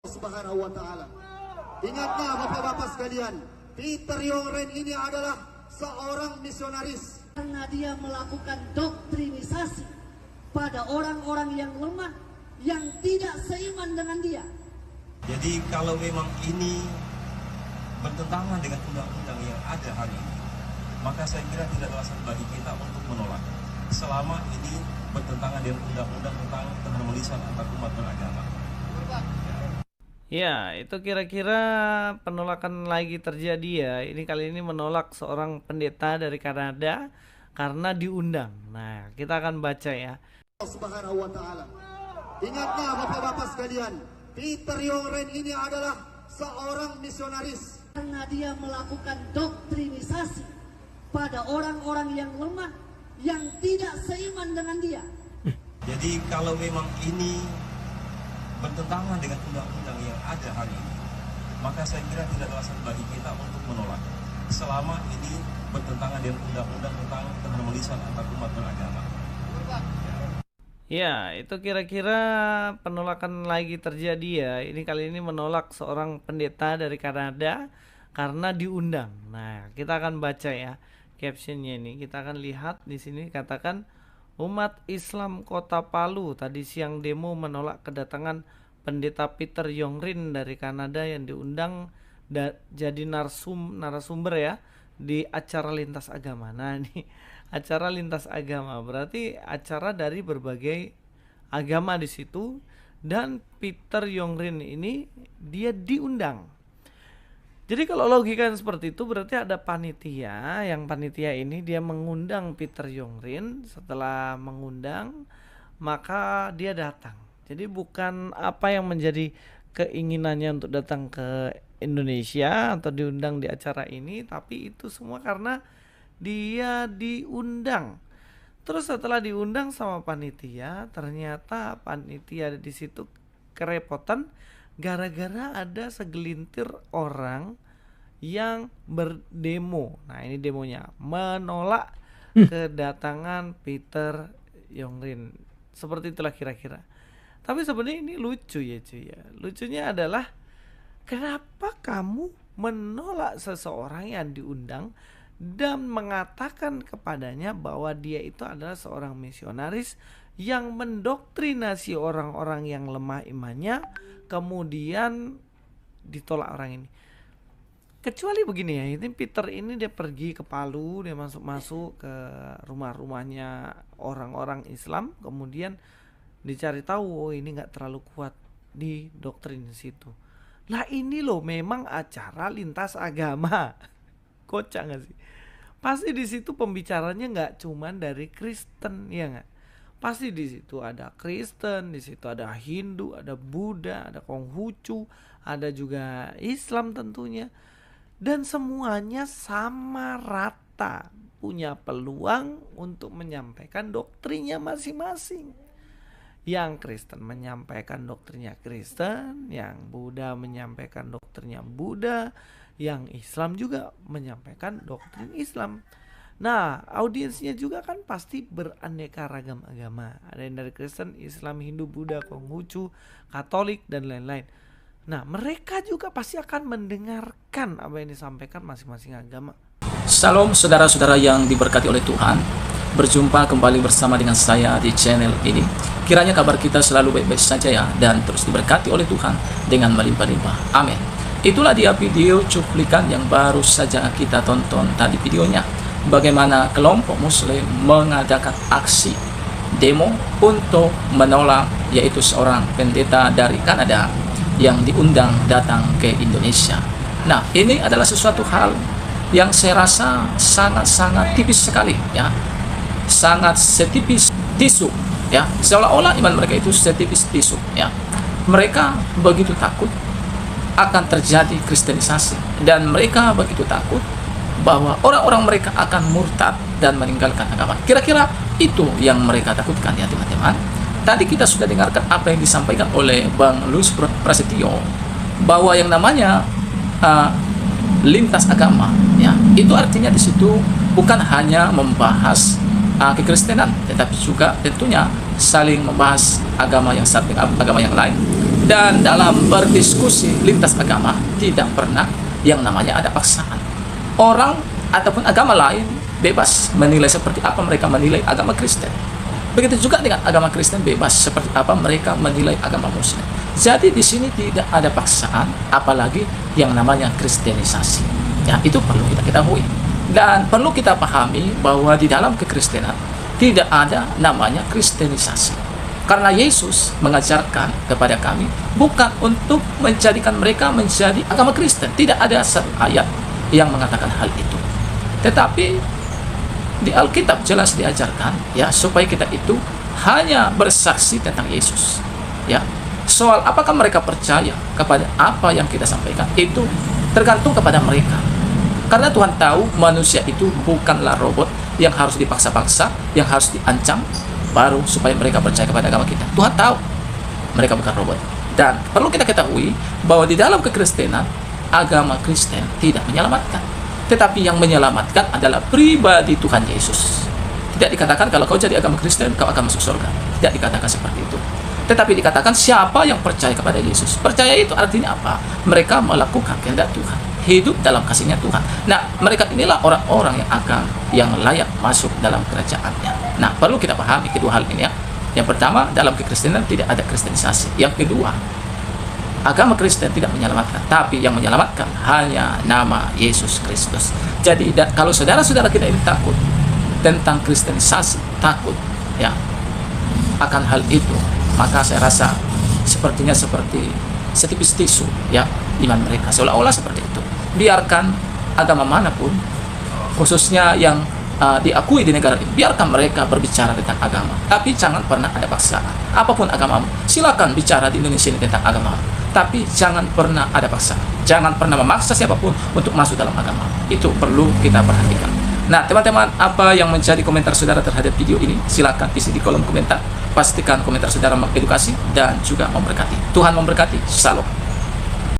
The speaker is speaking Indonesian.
Subhanahu wa ta'ala. Ingatlah bapak-bapak sekalian, Peter Yongren ini adalah seorang misionaris. Karena dia melakukan doktrinisasi pada orang-orang yang lemah, yang tidak seiman dengan dia. Jadi kalau memang ini bertentangan dengan undang-undang yang ada hari ini, maka saya kira tidak ada alasan bagi kita untuk menolak. Selama ini bertentangan dengan undang-undang tentang keharmonisan antar umat beragama. Ya, itu kira-kira penolakan lagi terjadi ya. Ini kali ini menolak seorang pendeta dari Kanada karena diundang. Nah, kita akan baca ya. Subhanahu wa ta'ala. Ingatlah bapak-bapak sekalian, Peter Yongren ini adalah seorang misionaris. Karena dia melakukan doktrinisasi pada orang-orang yang lemah, yang tidak seiman dengan dia. Jadi kalau memang ini bertentangan dengan undang-undang yang ada hari ini, maka saya kira tidak ada alasan bagi kita untuk menolak. Selama ini bertentangan dengan undang-undang tentang keharmonisan antar umat beragama. Ya, itu kira-kira penolakan lagi terjadi ya. Ini kali ini menolak seorang pendeta dari Kanada karena diundang. Nah, kita akan baca ya captionnya ini. Kita akan lihat di sini katakan umat Islam Kota Palu tadi siang demo menolak kedatangan pendeta Peter Yongren dari Kanada yang diundang jadi narasumber ya di acara lintas agama. Nah, ini acara lintas agama berarti acara dari berbagai agama di situ, dan Peter Yongren ini dia diundang. Jadi kalau logika seperti itu berarti ada panitia, yang panitia ini dia mengundang Peter Yongren, setelah mengundang maka dia datang. Jadi bukan apa yang menjadi keinginannya untuk datang ke Indonesia atau diundang di acara ini, tapi itu semua karena dia diundang. Terus setelah diundang sama panitia, ternyata panitia di situ kerepotan gara-gara ada segelintir orang yang berdemo. Nah, ini demonya menolak kedatangan Peter Yongren. Seperti itulah kira-kira. Tapi sebenarnya ini lucu ya cuy ya. Lucunya adalah kenapa kamu menolak seseorang yang diundang dan mengatakan kepadanya bahwa dia itu adalah seorang misionaris yang mendoktrinasi orang-orang yang lemah imannya, kemudian ditolak orang ini. Kecuali begini ya, ini Peter ini dia pergi ke Palu, dia masuk-masuk ke rumah-rumahnya orang-orang Islam, kemudian dicari tahu, oh ini nggak terlalu kuat di doktrin situ. Lah ini loh memang acara lintas agama. Kocak nggak sih? Pasti di situ pembicaranya nggak cuman dari Kristen, ya nggak? Pasti di situ ada Kristen, di situ ada Hindu, ada Buddha, ada Konghucu, ada juga Islam tentunya, dan semuanya sama rata punya peluang untuk menyampaikan doktrinnya masing-masing. Yang Kristen menyampaikan doktrinnya Kristen, yang Buddha menyampaikan doktrinnya Buddha, yang Islam juga menyampaikan doktrin Islam. Nah, audiensnya juga kan pasti beraneka ragam agama. Ada yang dari Kristen, Islam, Hindu, Buddha, Konghucu, Katolik, dan lain-lain. Nah, mereka juga pasti akan mendengarkan apa yang disampaikan masing-masing agama. Salam saudara-saudara yang diberkati oleh Tuhan. Berjumpa kembali bersama dengan saya di channel ini. Kiranya kabar kita selalu baik-baik saja ya, dan terus diberkati oleh Tuhan dengan melimpah-limpah. Amin. Itulah dia video cuplikan yang baru saja kita tonton tadi videonya. Bagaimana kelompok muslim mengadakan aksi demo untuk menolak yaitu seorang pendeta dari Kanada yang diundang datang ke Indonesia. Nah, ini adalah sesuatu hal yang saya rasa sangat-sangat tipis sekali ya. Sangat setipis tisu ya. Seolah-olah iman mereka itu setipis tisu ya. Mereka begitu takut akan terjadi kristenisasi, dan mereka begitu takut bahwa orang-orang mereka akan murtad dan meninggalkan agama. Kira-kira itu yang mereka takutkan ya teman-teman. Tadi kita sudah dengarkan apa yang disampaikan oleh Bang Louis Prasetyo, bahwa yang namanya lintas agama ya, itu artinya di situ bukan hanya membahas kekristenan, tetapi juga tentunya saling membahas agama yang satu dengan agama yang lain. Dan dalam berdiskusi lintas agama tidak pernah yang namanya ada paksaan. Orang ataupun agama lain bebas menilai seperti apa mereka menilai agama Kristen. Begitu juga dengan agama Kristen bebas seperti apa mereka menilai agama Muslim. Jadi di sini tidak ada paksaan, apalagi yang namanya kristenisasi. Ya, itu perlu kita ketahui. Dan perlu kita pahami bahwa di dalam kekristenan tidak ada namanya kristenisasi. Karena Yesus mengajarkan kepada kami bukan untuk menjadikan mereka menjadi agama Kristen. Tidak ada satu ayat yang mengatakan hal itu. Tetapi di Alkitab jelas diajarkan ya supaya kita itu hanya bersaksi tentang Yesus. Ya. Soal apakah mereka percaya kepada apa yang kita sampaikan itu tergantung kepada mereka. Karena Tuhan tahu manusia itu bukanlah robot yang harus dipaksa-paksa, yang harus diancam baru supaya mereka percaya kepada agama kita. Tuhan tahu mereka bukan robot. Dan perlu kita ketahui bahwa di dalam kekristenan agama Kristen tidak menyelamatkan, tetapi yang menyelamatkan adalah pribadi Tuhan Yesus. Tidak dikatakan kalau kau jadi agama Kristen kau akan masuk surga. Tidak dikatakan seperti itu. Tetapi dikatakan siapa yang percaya kepada Yesus. Percaya itu artinya apa? Mereka melakukan kehendak Tuhan, hidup dalam kasihnya Tuhan. Nah, mereka inilah orang-orang yang layak masuk dalam kerajaannya. Nah, perlu kita pahami kedua hal ini ya. Yang pertama, dalam kekristenan tidak ada kristenisasi. Yang kedua, agama Kristen tidak menyelamatkan, tapi yang menyelamatkan hanya nama Yesus Kristus. Jadi kalau saudara-saudara kita ini takut tentang kristenisasi, takut ya akan hal itu, maka saya rasa sepertinya seperti setipis tisu ya iman mereka, seolah-olah seperti itu. Biarkan agama manapun, khususnya yang diakui di negara ini, biarkan mereka berbicara tentang agama, tapi jangan pernah ada paksaan. Apapun agamamu, silakan bicara di Indonesia ini tentang agama, tapi jangan pernah ada paksaan. Jangan pernah memaksa siapapun untuk masuk dalam agama. Itu perlu kita perhatikan. Nah, teman-teman, apa yang menjadi komentar saudara terhadap video ini? Silakan isi di kolom komentar. Pastikan komentar saudara mengedukasi dan juga memberkati. Tuhan memberkati. Shalom.